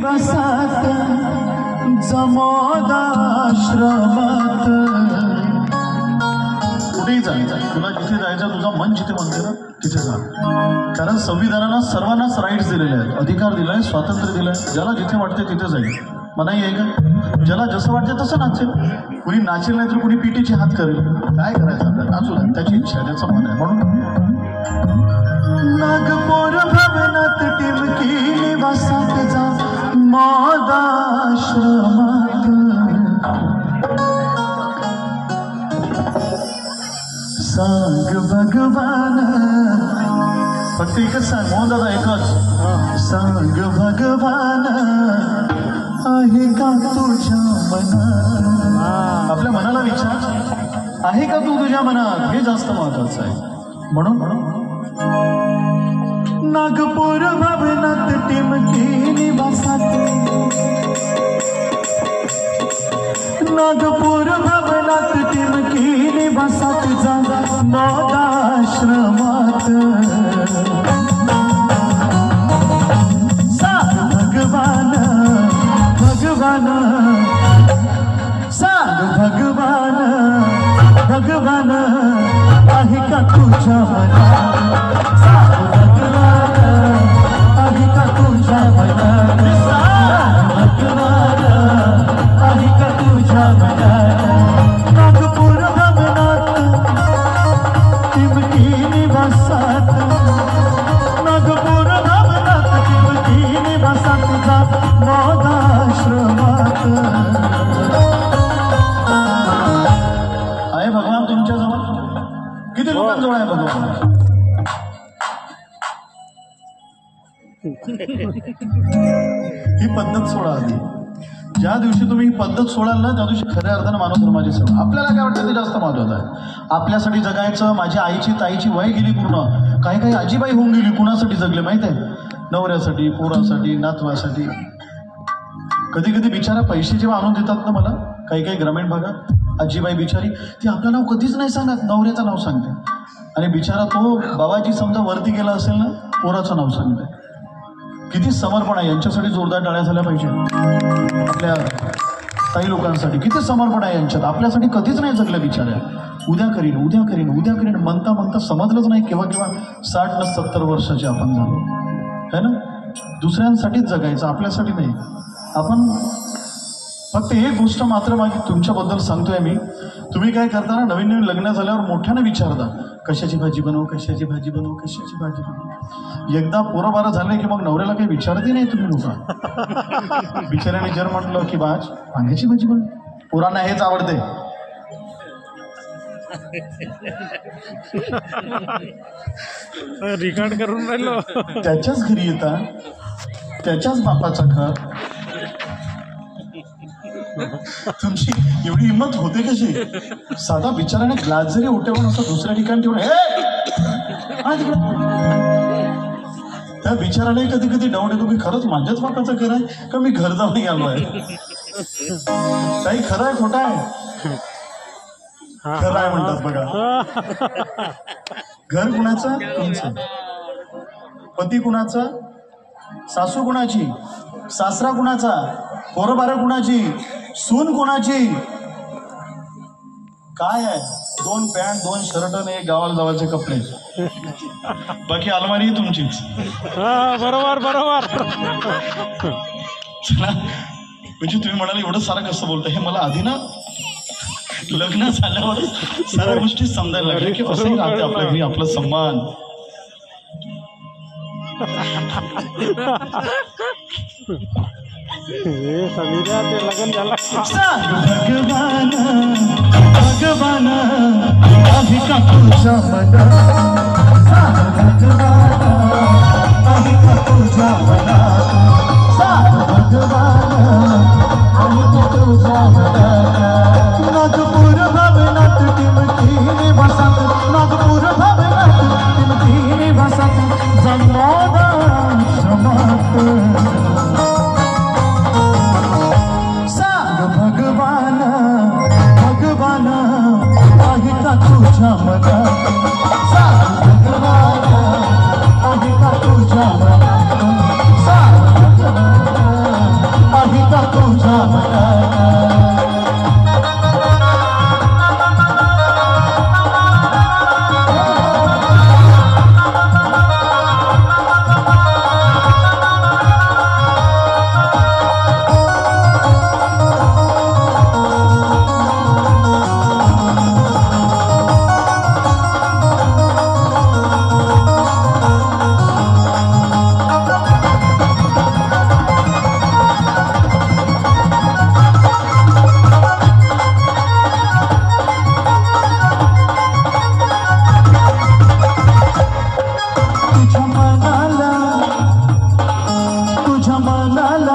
बसात जमोदाश्रमात कुठेही जायचं, तुला जिथे जायचं तुझं मन जिथे म्हणते ना तिथे जा. कारण संविधानानं सर्वांनाच राईट्स दिलेले आहेत, अधिकार दिलाय, स्वातंत्र्य दिलंय. ज्याला जिथे वाटते तिथे जाईल. मनाई आहे का? ज्याला जसं वाटते तसं नाचेल. कुणी नाचेल नाही तर कुणी पिटीचे हात करेल. काय करायचं आपल्याला? नाचू द्या, त्याची इच्छा आहे, त्याचं मन आहे. म्हणून नागपूर भवनात टिमकी निवासात जा मोदाश्रमात. सांग भगवान, फक्त एकच सांग मोहन दादा, एकच सांग भगवान आहे का तुझ्या मनात. आपल्या मनाला विचार, आहे का तू तुझ्या मनात, हे जास्त महत्वाचं आहे. म्हणून नागपूर भवनात टिमकी निवासात, नागपूर भवनात टिमकी निवासात जा मोदाश्रमात. सांग भगवान, भगवान सांग भगवान, भगवान आहे का तुझ्या मनात. सांग भगवान आहे का तुझ्या मनात. सांग भगवान आहे का तुझ्या मनात. नागपूर भवनात टिमकी निवासात, नागपूर भवनात टिमकी निवासात जा मोदाश्रमात. आहे भगवान तुमच्याजवळ? किती लोकांजवळ आहे भगवान? ही पद्धत सोडा आधी. ज्या दिवशी तुम्ही ही पद्धत सोडाल ना त्या दिवशी खऱ्या अर्थानं मानव धर्माची सेवा. आपल्याला काय वाटतं ते जास्त महत्वाचं आहे. आपल्यासाठी जगायचं. माझ्या आईची ताईची वय गेली पूर्ण, काही काही आजीबाई होऊन गेली. कुणासाठी जगले माहित आहे? नवऱ्यासाठी, पोरासाठी, नातवासाठी. कधी कधी बिचारा पैसे जेव्हा आणून देतात ना मला काही काही ग्रामीण भागात, आजीबाई बिचारी ती आपलं नाव कधीच नाही सांगत, नवऱ्याचं नाव सांगते. आणि बिचारा तो बाबाजी समजा वरती गेला असेल ना, पोराचं नाव सांगते. किती समर्पण आहे. यांच्यासाठी जोरदार टाळ्या झाल्या पाहिजे. आपल्या ताई लोकांसाठी किती समर्पण आहे यांच्यात. आपल्यासाठी कधीच नाही जगल्या बिचाऱ्या. उद्या करीन, उद्या करीन, उद्या करीन म्हणता म्हणता समजलंच नाही केव्हा केव्हा 60 न 70 वर्षाचे आपण झालो है ना. दुसऱ्यांसाठीच जगायचं, आपल्यासाठी नाही. आपण फक्त एक गोष्ट मात्र माझी तुमच्याबद्दल सांगतोय मी. तुम्ही काय करता ना, नवीन नवीन लग्न झाल्यावर मोठ्यानं विचारता कशाची भाजी बनवू, कशाची भाजी बनवू, कशाची भाजी बनवू. एकदा पोरं बारं झाले की मग नवऱ्याला काही विचारतही नाही तुम्ही लोक. बिचाऱ्याने जर म्हटलं की बाज वांग्याची भाजी बनवू, पोरांना हेच आवडते. रिकॉर्ड करून राहिलो. त्याच्याच घरी येतात, त्याच्याच बापाचा घर. तुमची एवढी हिंमत होते कशी? साधा बिचाराने ग्लास जरी उठवून असं दुसऱ्या ठिकाणी ठेवून त्या बिचाराने कधी कधी डाऊट येतो की खरंच माझ्याच बापाचं घर आहे का मी घर जाऊन आलो आहे. काही खरं आहे खोटं आहे? खरं आहे म्हणतात बघा. घर कुणाचं? तुमचं. पती कुणाचा? सासू कुणाची? सासरा कुणाचा? पोरं बारं कुणाची? सून कुणाची? काय आहे? 2 पॅन्ट 2 शर्ट आणि 1 गावाला जावाचे कपडे. बाकी अलमारी तुमचीच. बरोबर बरोबर. चला, म्हणजे तुम्ही म्हणाले एवढं सारं कसं बोलतं. हे मला आधी ना लग्न झाल्यावर साऱ्या गोष्टी समजायला लागल्या की असंही राहते आपल्या घरी आपलं सन्मान. समीरा ते लग्न झालं. भगवान, भगवान आहे का तुझ्या मनात. भगवान आहे का तुझ्या मनात. भगवान आहे का तुझ्या मनात. नागपूर भवनात टिमकी निवासात, नागपूर भवनात टिमकी निवासात जा मोदाश्रमात. भगवान, भगवान आहे का तुझ्या मनात. भगवान आहे का तुझ्या मनात.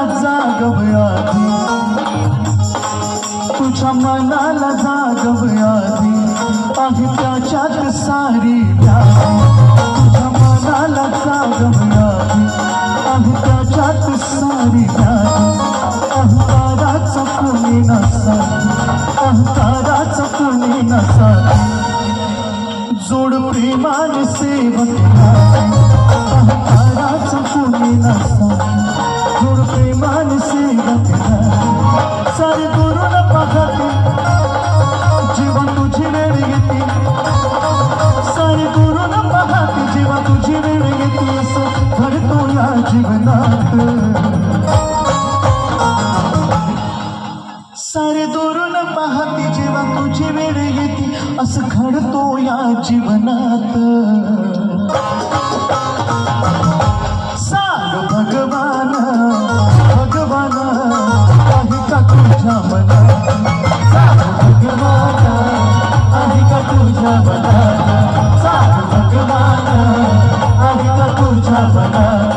मनाला जागवयाधी तुझ्या मनाला जागवयाधी आहे त्याच्यात सारी व्याधी तुझ्या मनाला जागवयाधी आहे त्याच्यात सारी व्याधी अहंकाराचा कोणी नसावी अहंकाराचा कोणी नसावी जोड प्रेमाने सेवक अहंकाराचा कोणी नसावी जोड प्रेमाने सेवक सारे दुरून पाहते जेव्हा तुझी वेळ येते सारे दुरून पाहते जेव्हा तुझी वेळ येते असं घडतो या जीवनात सारे दुरून पाहते जेव्हा तुझी वेळ येते असं घडतो या जीवनात सांग भगवान भगवान आहे का तुझ्या मनात सांग भगवान आहे का तुझ्या मनात सांग भगवान आहे का तुझ्या मनात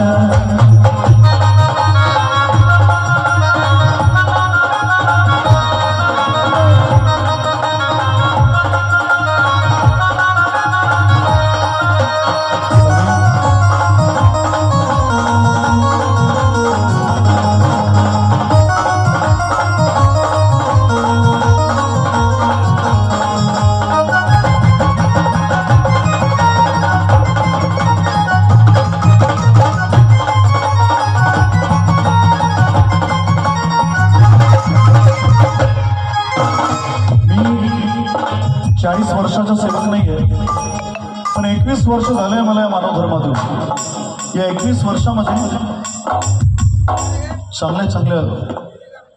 वर्षाचा सेवक नाही आहे पण 21 वर्ष झाले मला या मानव धर्मातून या 21 वर्षामध्ये चांगल्या चांगल्या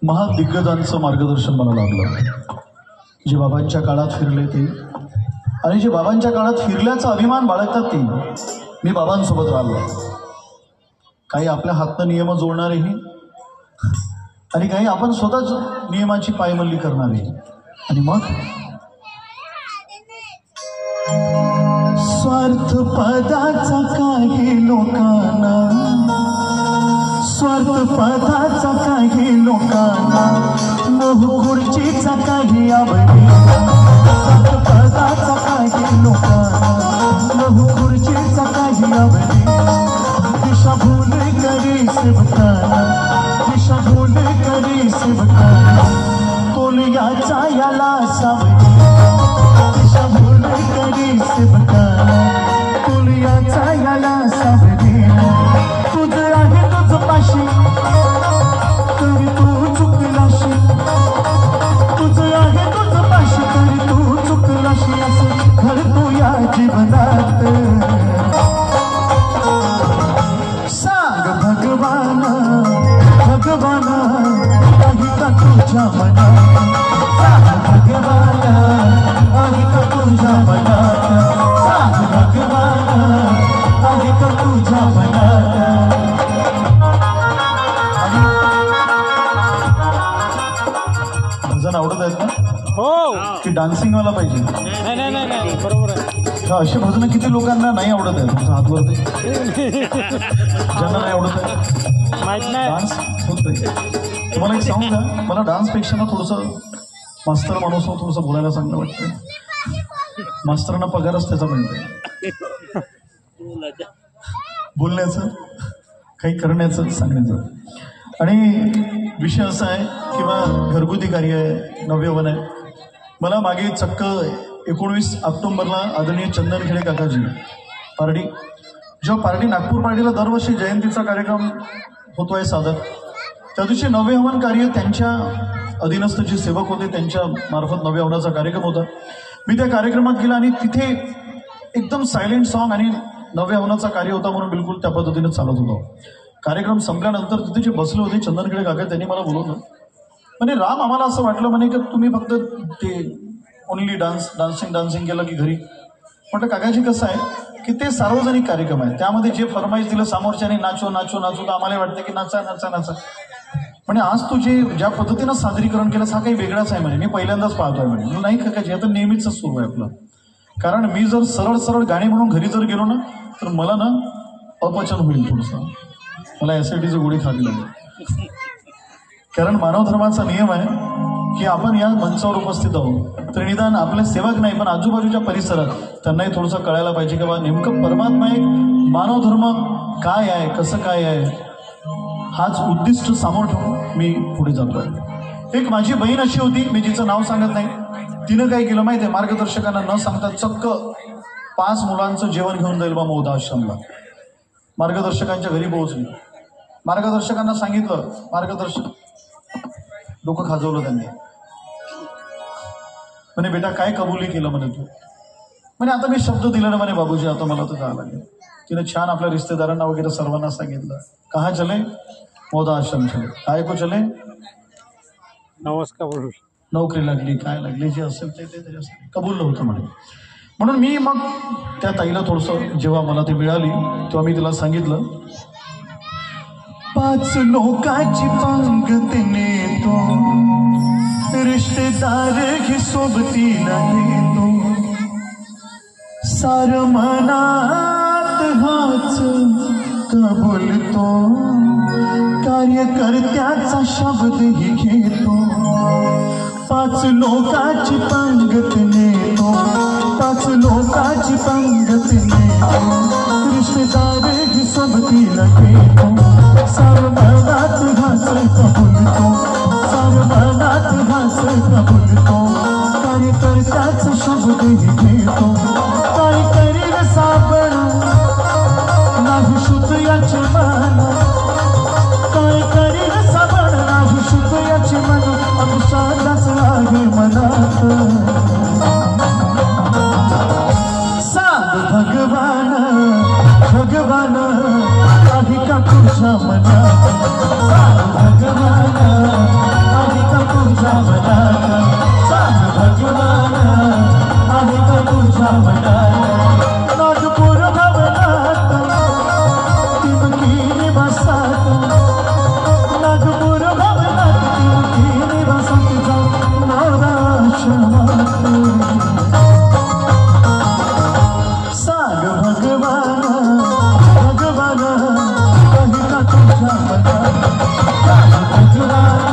महादिग्गजांचं मार्गदर्शन मला लाभलं जे बाबांच्या काळात फिरले ते आणि जे बाबांच्या काळात फिरल्याचा अभिमान बाळगतात ते मी बाबांसोबत राहिलो काही आपल्या हातनं नियम जोडणारेही आणि काही आपण स्वतःच नियमाची पायमल्ली करणारे आणि मग स्वार्थ पदाचा काही लोकांना स्वार्थ पदाचा काही लोकांना मोह खुर्चीचा काही आवडीला स्वार्थ पदाचा काही लोकांना मोह खुर्चीचा काही आवडीला दिशा भूल करी सेवकाना दिशा भूल करी सेवकाना तोलियाचा याला सावली दिशा भूल करी सेवकाना तोलियाचा याला सावली तुझं आहे तुझं पाशी तरी तू चुकलाशी तुझं आहे तुझं पाशी तरी तू चुकलाशी असं घडतो या जीवनात सांग भगवान भगवान आहे का तुझ्या मनात सांग भगवान आहे का तुझ्या मनात सांग भगवान आहे का तुझ्या मनात भजन आवडत आहेत ना हो की डान्सिंग वाला पाहिजे नाही नाही नाही नाही बरोबर आहे असे भजन किती लोकांना नाही आवडत आहे तुमचा हात वरती ज्यांना नाही आवडत आहे माहित नाही डान्स होत नाही तुम्हाला एक सांगू का मला डान्सपेक्षा ना थोडंसं मास्तर माणूस थोडंसं बोलायला चांगलं वाटतं मास्तरांना पगारच त्याचा मिळतो बोलण्याचं काही करण्याचं सांगण्याचं आणि विषय असा आहे किंवा घरगुती कार्य आहे नवयवन आहे मला मागे चक्क 19 ऑक्टोबरला आदरणीय चंदन खेडे काकाजी पारडी जेव्हा पारडी नागपूर पारडीला दरवर्षी जयंतीचा कार्यक्रम होतो आहे सादर त्या दिवशी नवे हवन कार्य त्यांच्या अधीनस्थ जे सेवक होते त्यांच्या मार्फत नवे हवनाचा कार्यक्रम होता मी त्या कार्यक्रमात गेला आणि तिथे एकदम सायलेंट सॉन्ग आणि नवे हवनाचा कार्य होता म्हणून बिलकुल त्या पद्धतीने चालत होतो कार्यक्रम संपल्यानंतर तिथे जे बसले होते चंदनखेडे काका त्यांनी मला बोलवलं म्हणजे राम आम्हाला असं वाटलं म्हणे की तुम्ही फक्त ते ओनली डान्सिंग केलं की घरी म्हटलं काकाजी कसं आहे की ते सार्वजनिक कार्यक्रम आहे त्यामध्ये जे फरमाईश दिलं समोरच्याने नाचो नाचो नाचो तर आम्हाला वाटतं की नाचा नाचा नाचा म्हणजे आज तू जे ज्या पद्धतीनं सादरीकरण केलं हा काही वेगळाच आहे म्हणे मी पहिल्यांदाच पाहतोय म्हणे नाही काकाजी आता नेहमीच सुरू आहे आपलं कारण मी जर सरळ सरळ गाणी म्हणून घरी जर गेलो ना तर मला ना अपचन होईल थोडंसं मला ॲसिडिटीची गोळी खावी लागेल कारण मानव धर्माचा नियम आहे की आपण या मंचावर उपस्थित आहोत तर निदान आपले सेवक नाही पण आजूबाजूच्या परिसरात त्यांनाही थोडंसं कळायला पाहिजे की बा नेमकं परमात्मा एक मानव धर्म काय आहे, कसं काय आहे, हाच उद्दिष्ट समोर ठेवून मी पुढे जातोय. एक माझी बहीण अशी होती, मी जिचं नाव सांगत नाही, तिनं काय केलं माहिती आहे, मार्गदर्शकांना न सांगता चक्क 5 मुलांचं जेवण घेऊन जाईल बा मौदा आश्रमला. मार्गदर्शकांच्या घरी पोहोचली, मार्गदर्शकांना सांगितलं, मार्गदर्शक डोकं खाजवलं त्यांनी. म्हणे बेटा काय कबुली केलं म्हणे तू? म्हणे आता मी शब्द दिला ना म्हणे बाबूजी, आता मला तर जावं लागेल. तिने छान आपल्या रिश्तेदारांना वगैरे सर्वांना सांगितलं. कहा चले? मौदा आश्रम चले. काय को चले? नमस्कार बोल. नोकरी लागली, काय लागली, जे असेल ते त्याच्यासाठी कबूल नव्हतं म्हणे. म्हणून मी मग त्या ताईला थोडंसं, जेव्हा मला ती मिळाली तेव्हा मी तिला सांगितलं, 5 लोकांची पंगत नेतो, रिश्तेदार ही सोबतीला घेतो, सार मनात हाच कबूलतो, कार्यकर्त्याचा शब्दही घेतो. 5 लोकांची पंगत नेतो, 5 लोकांची पंगत नेतो, रिश्तेदार ही सोबतीला घेतो, सार मनात हाच कबूलतो, सार मनात हाच कबूलतो, कार्यकर्त्याचा शब्दही घेतो. काय करील साबण नाही शुद्ध याचे मन, काय करील साबण नाही शुद्ध याचे मन, अभिषादाच आहे मनात. सांग भगवान, भगवान आहे का तुझ्या मनात? सांग भगवान आहे का तुझ्या मनात? सांग भगवान आहे का तुझ्या मनात? नागपूर भवनात टिमकी निवासात, नागपूर भवनात टिमकी निवासात जा मौदा आश्रमात. सांग भगवान, भगवान आहे का तुझ्या मनात? सांग भगवान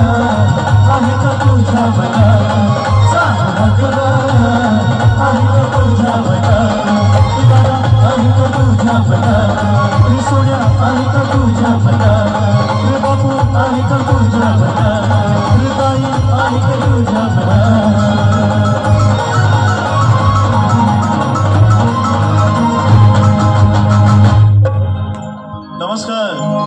आहे का तुझ्या मनात? सांग भगवान आहे का तुझ्या मनात? दादा आहे का तुझ्या मनात? सोन्या आहे का तुझ्या मनात? बापू आहे का तुझ्या मनात?